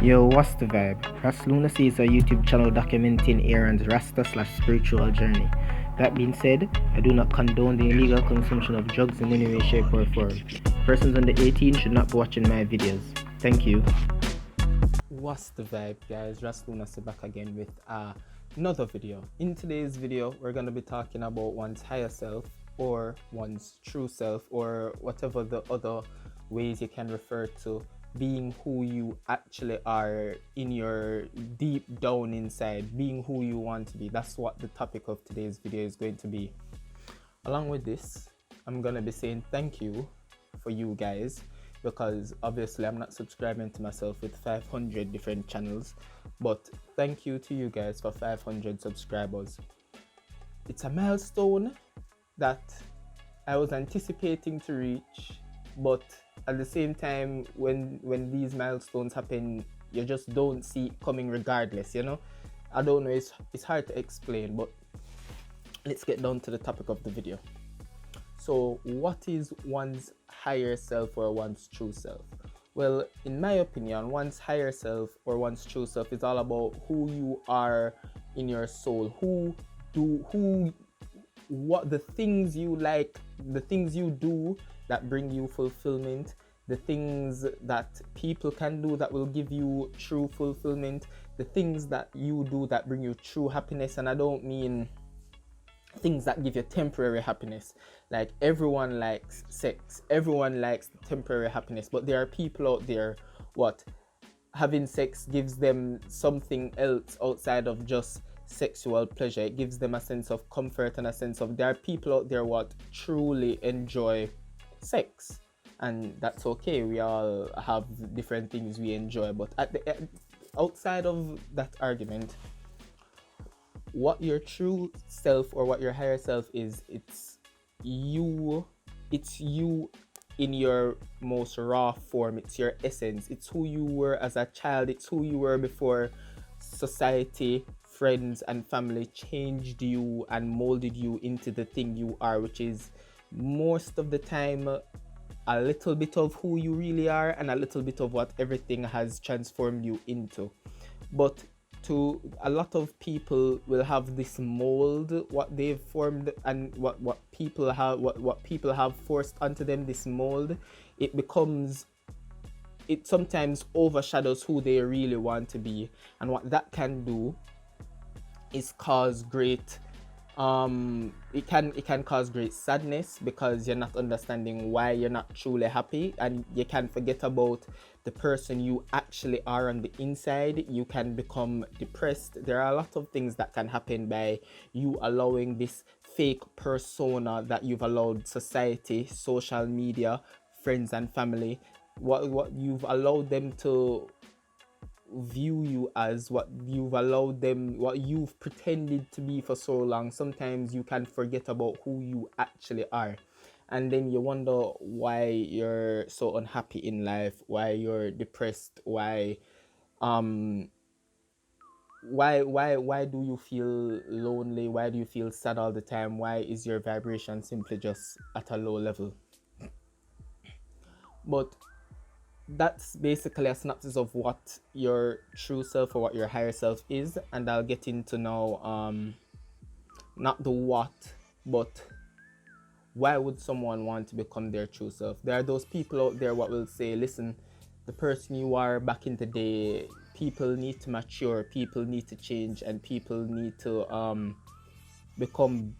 Yo, what's the vibe? RasLunacy is a YouTube channel documenting Aaron's Rasta/spiritual journey. That being said, I do not condone the illegal consumption of drugs in any way, shape, or form. Persons under 18 should not be watching my videos. Thank you. What's the vibe, guys? RasLunacy back again with another video. In today's video, we're going to be talking about one's higher self or one's true self, or whatever the other ways you can refer to being who you actually are in your deep down inside, being who you want to be. That's what the topic of today's video is going to be. Along with this, I'm going to be saying thank you for you guys, because obviously I'm not subscribing to myself with 500 different channels, but thank you to you guys for 500 subscribers. It's a milestone that I was anticipating to reach, but at the same time, when these milestones happen, you just don't see it coming regardless, you know? I don't know, it's hard to explain, but let's get down to the topic of the video. So what is one's higher self or one's true self? Well, in my opinion, one's higher self or one's true self is all about who you are in your soul, what the things you like, the things you do that bring you fulfillment, the things that people can do that will give you true fulfillment, the things that you do that bring you true happiness. And I don't mean things that give you temporary happiness. Like, everyone likes sex, everyone likes temporary happiness, but there are people out there having sex gives them something else outside of just sexual pleasure. It gives them a sense of comfort and a sense of, there are people out there truly enjoy sex, and that's okay. We all have different things we enjoy, but outside of that argument, what your true self or what your higher self is, it's you in your most raw form. It's your essence. It's who you were as a child. It's who you were before society, friends, and family changed you and molded you into the thing you are, which is most of the time a little bit of who you really are and a little bit of what everything has transformed you into. But to a lot of people will have this mold, what they've formed, and what people have forced onto them, this mold. It sometimes overshadows who they really want to be, and what that can do is cause great it can cause great sadness, because you're not understanding why you're not truly happy, and you can forget about the person you actually are on the inside. You can become depressed. There are a lot of things that can happen by you allowing this fake persona that you've allowed society, social media, friends and family, what you've allowed them to view you as, what you've allowed them, what you've pretended to be for so long. Sometimes you can forget about who you actually are, and then you wonder why you're so unhappy in life, why you're depressed, why do you feel lonely, why do you feel sad all the time, why is your vibration simply just at a low level? But that's basically a synopsis of what your true self or what your higher self is, and I'll get into now not the what, but why would someone want to become their true self. There are those people out there what will say, listen, the person you are back in the day, people need to mature, people need to change, and people need to become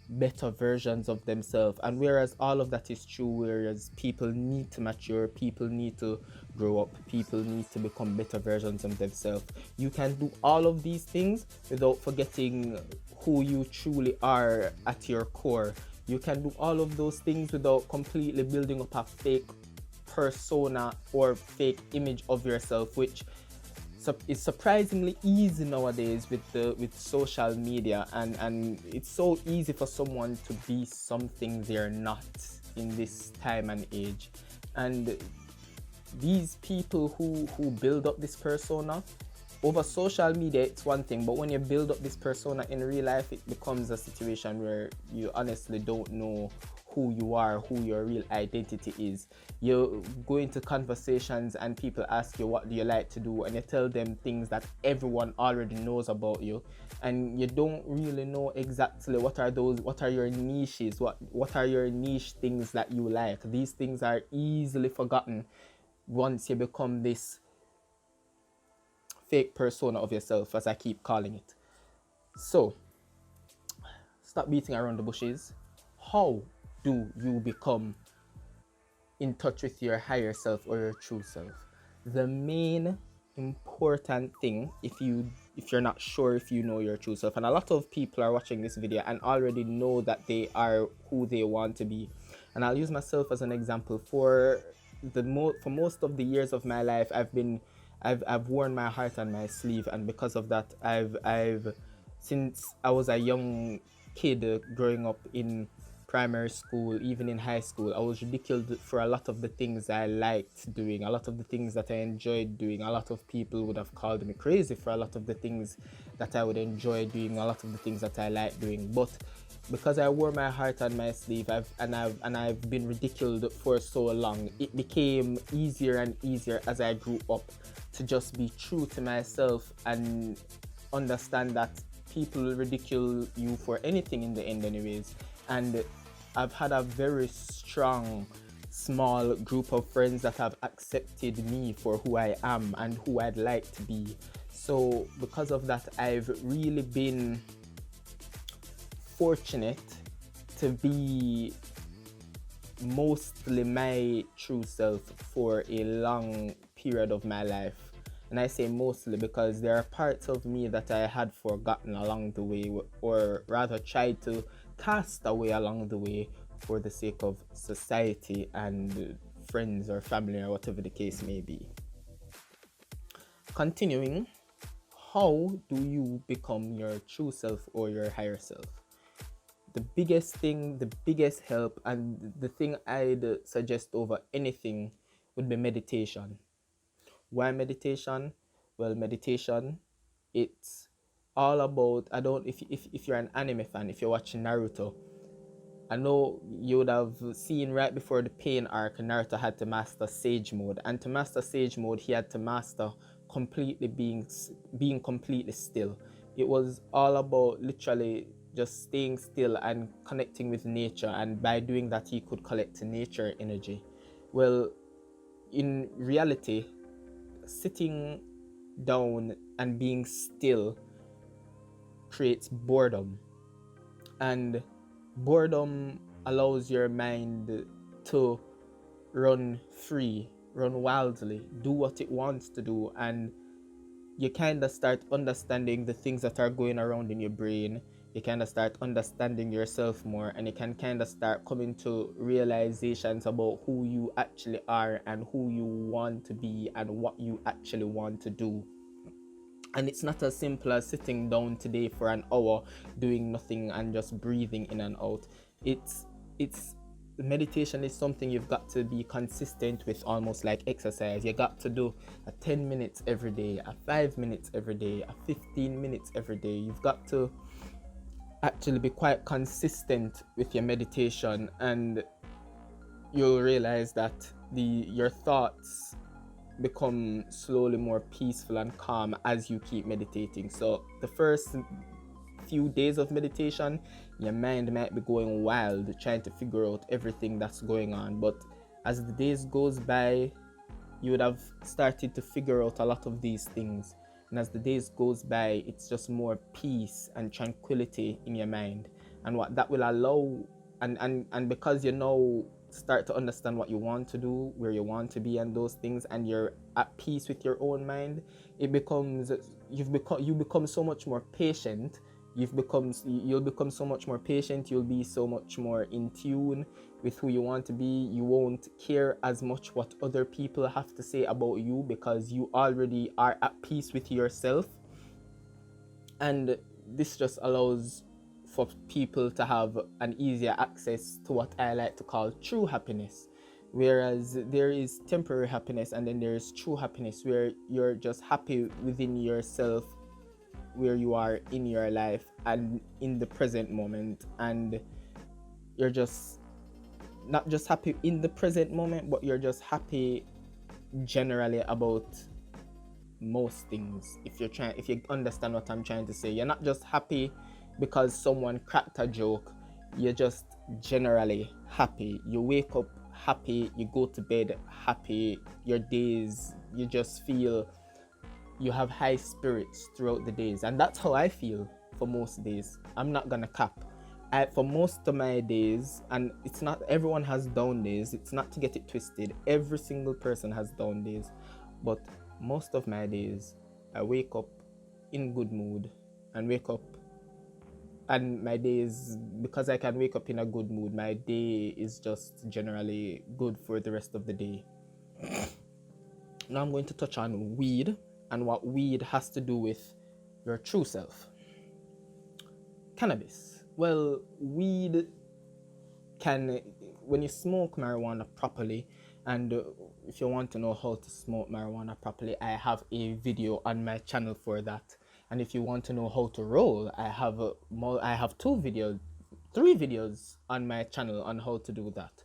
better versions of themselves. And whereas all of that is true, whereas people need to mature, people need to grow up, people need to become better versions of themselves, you can do all of these things without forgetting who you truly are at your core. You can do all of those things without completely building up a fake persona or fake image of yourself, which is surprisingly easy nowadays with social media, and it's so easy for someone to be something they're not in this time and age. And these people who build up this persona over social media, it's one thing, but when you build up this persona in real life, it becomes a situation where you honestly don't know who you are, who your real identity is. You go into conversations and people ask you, what do you like to do? And you tell them things that everyone already knows about you, and you don't really know exactly what are your niches, what are your niche things that you like. These things are easily forgotten once you become this fake persona of yourself, as I keep calling it. So stop beating around the bushes. How do you become in touch with your higher self or your true self? The main important thing, if you're not sure if you know your true self, and a lot of people are watching this video and already know that they are who they want to be, and I'll use myself as an example. For most of the years of my life, I've worn my heart on my sleeve, and because of that, I've since I was a young kid growing up in primary school, even in high school, I was ridiculed for a lot of the things I liked doing, a lot of the things that I enjoyed doing. A lot of people would have called me crazy for a lot of the things that I would enjoy doing, a lot of the things that I like doing. But because I wore my heart on my sleeve, I've been ridiculed for so long, it became easier and easier as I grew up to just be true to myself and understand that people will ridicule you for anything in the end anyways. And I've had a very strong, small group of friends that have accepted me for who I am and who I'd like to be. So because of that, I've really been fortunate to be mostly my true self for a long period of my life. And I say mostly because there are parts of me that I had forgotten along the way, or rather tried to cast away along the way for the sake of society and friends or family or whatever the case may be. Continuing, how do you become your true self or your higher self? The biggest thing, the biggest help, and the thing I'd suggest over anything would be meditation. Why meditation? Well, meditation, it's all about, if you're an anime fan, if you're watching Naruto, I know you would have seen right before the pain arc, Naruto had to master Sage Mode, and to master Sage Mode, he had to master completely being completely still. It was all about literally just staying still and connecting with nature, and by doing that, he could collect nature energy. Well, in reality, sitting down and being still creates boredom, and boredom allows your mind to run free, run wildly, do what it wants to do, and you kind of start understanding the things that are going around in your brain. You kind of start understanding yourself more, and you can kind of start coming to realizations about who you actually are and who you want to be and what you actually want to do. And it's not as simple as sitting down today for an hour doing nothing and just breathing in and out. It's meditation is something you've got to be consistent with, almost like exercise. You got to do a 10 minutes every day, a 5 minutes every day, a 15 minutes every day. You've got to actually be quite consistent with your meditation, and you'll realize that your thoughts become slowly more peaceful and calm as you keep meditating. So the first few days of meditation, your mind might be going wild trying to figure out everything that's going on, but as the days goes by, you would have started to figure out a lot of these things. And as the days goes by, it's just more peace and tranquility in your mind. And what that will allow, and because you now start to understand what you want to do, where you want to be, and those things, and you're at peace with your own mind, you become so much more patient. You'll become so much more patient. You'll be so much more in tune with who you want to be. You won't care as much what other people have to say about you, because you already are at peace with yourself. And this just allows for people to have an easier access to what I like to call true happiness. Whereas there is temporary happiness, and then there is true happiness, where you're just happy within yourself, where you are in your life and in the present moment, and you're just not just happy in the present moment, but you're just happy generally about most things. If you understand what I'm trying to say, you're not just happy because someone cracked a joke. You're just generally happy. You wake up happy, you go to bed happy. Your days, you just feel you have high spirits throughout the days, and that's how I feel for most days. I'm not gonna cap. For most of my days, and it's not everyone has down days, it's not to get it twisted, every single person has down days, but most of my days I wake up in good mood and wake up, and my days, because I can wake up in a good mood, my day is just generally good for the rest of the day. Now I'm going to touch on weed and what weed has to do with your true self. Cannabis. Well, weed can, when you smoke marijuana properly, and if you want to know how to smoke marijuana properly, I have a video on my channel for that. And if you want to know how to roll, I have three videos on my channel on how to do that.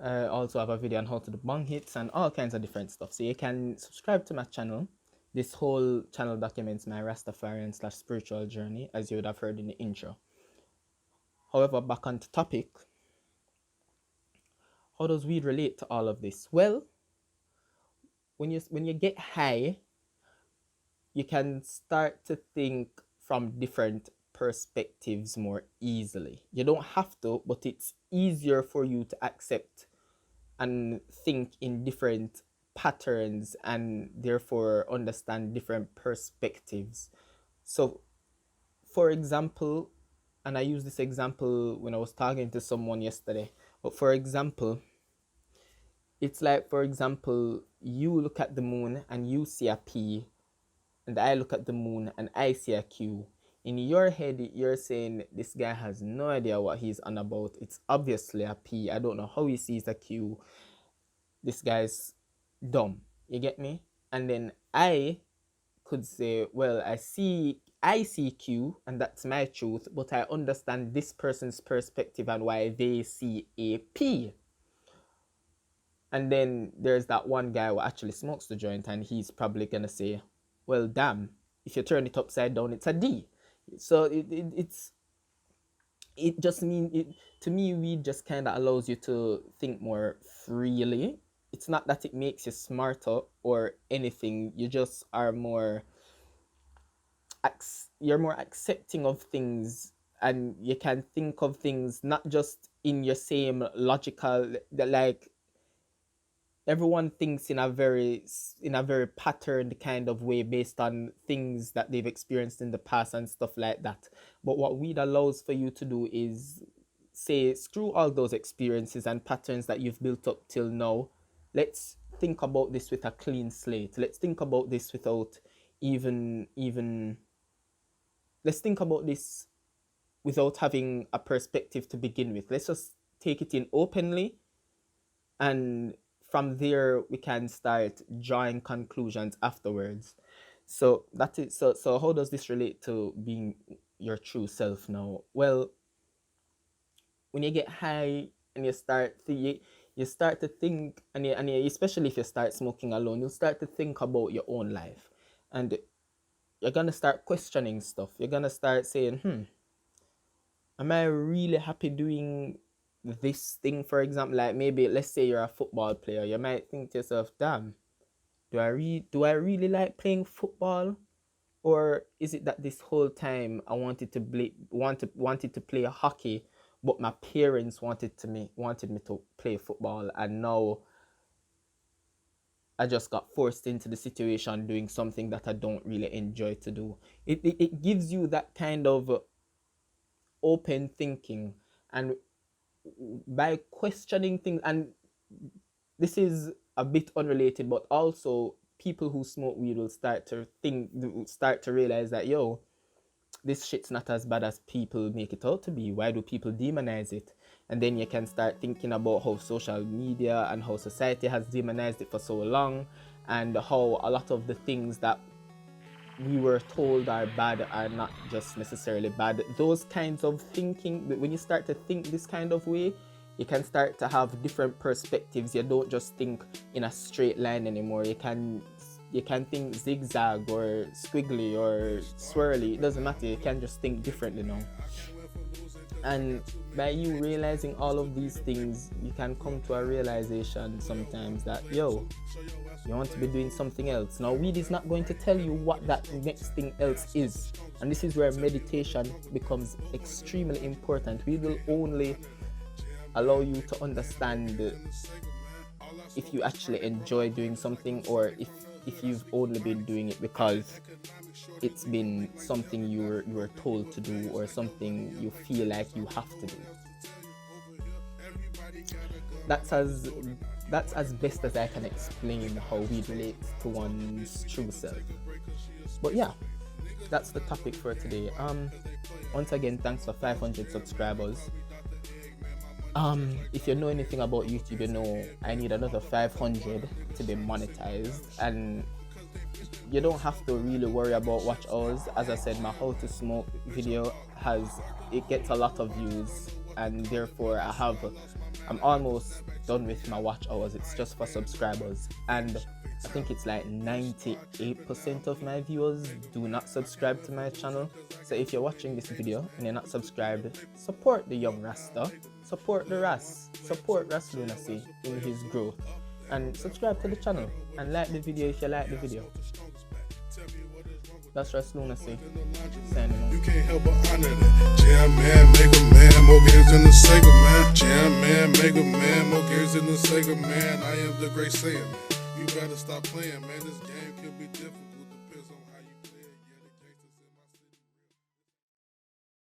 I also have a video on how to do bong hits and all kinds of different stuff. So you can subscribe to my channel. This whole channel documents my Rastafarian / spiritual journey, as you would have heard in the intro. However, back on the topic, how does weed relate to all of this? Well, when you get high, you can start to think from different perspectives more easily. You don't have to, but it's easier for you to accept and think in different patterns and therefore understand different perspectives. So, for example, and I used this example when I was talking to someone yesterday, but for example, it's like, for example, you look at the moon and you see a P, and I look at the moon and I see a Q. In your head, you're saying, this guy has no idea what he's on about. It's obviously a P. I don't know how he sees a Q. This guy's dumb. You get me? And then I could say, well, I see Q, and that's my truth, but I understand this person's perspective and why they see a P. And then there's that one guy who actually smokes the joint, and he's probably gonna say, well, damn, if you turn it upside down, it's a D. So it just means, it to me, weed just kind of allows you to think more freely. It's not that it makes you smarter or anything. You just are more you're more accepting of things, and you can think of things not just in your same logical, like everyone thinks in a very patterned kind of way based on things that they've experienced in the past and stuff like that. But what weed allows for you to do is say, screw all those experiences and patterns that you've built up till now. Let's think about this with a clean slate. Let's think about this without let's think about this without having a perspective to begin with. Let's just take it in openly, and from there we can start drawing conclusions afterwards. So that's it. So how does this relate to being your true self now? Well, when you get high and you start to think, and especially if you start smoking alone, you'll start to think about your own life, and you're gonna start questioning stuff. You're gonna start saying, am I really happy doing this thing? For example, like maybe let's say you're a football player, you might think to yourself, damn, do I really like playing football? Or is it that this whole time I wanted to play hockey, but my parents wanted me to play football, and now I just got forced into the situation doing something that I don't really enjoy to do. It gives you that kind of open thinking, and by questioning things, and this is a bit unrelated, but also people who smoke weed will start to realize that, yo, this shit's not as bad as people make it out to be. Why do people demonize it? And then you can start thinking about how social media and how society has demonized it for so long, and how a lot of the things that we were told are bad are not just necessarily bad. Those kinds of thinking, when you start to think this kind of way, You can start to have different perspectives. You don't just think in a straight line anymore. You can think zigzag or squiggly or swirly. It doesn't matter. You can just think differently now. And by you realizing all of these things, you can come to a realization sometimes that, yo, you want to be doing something else. Now, weed is not going to tell you what that next thing else is. And this is where meditation becomes extremely important. Weed will only allow you to understand if you actually enjoy doing something, or if you've only been doing it because it's been something you were told to do, or something you feel like you have to do. That's as best as I can explain how weed relates to one's true self. But yeah, that's the topic for today. Once again, thanks for 500 subscribers. If you know anything about YouTube, you know I need another 500 to be monetized, and you don't have to really worry about watch hours. As I said, my how to smoke video gets a lot of views, and therefore I'm almost done with my watch hours. It's just for subscribers, and I think it's like 98% of my viewers do not subscribe to my channel. So if you're watching this video and you're not subscribed, support the young Rasta, support the Ras, support RasLunacy in his growth, and subscribe to the channel and like the video if you like the video. That's RasLunacy signing off. You can't help but honor that. Jam man, make a man, more games than the Sega man. Jam man, make a man, more games than the Sega man. I am the great Saiyan man. You gotta stop playing, man. This game can be different.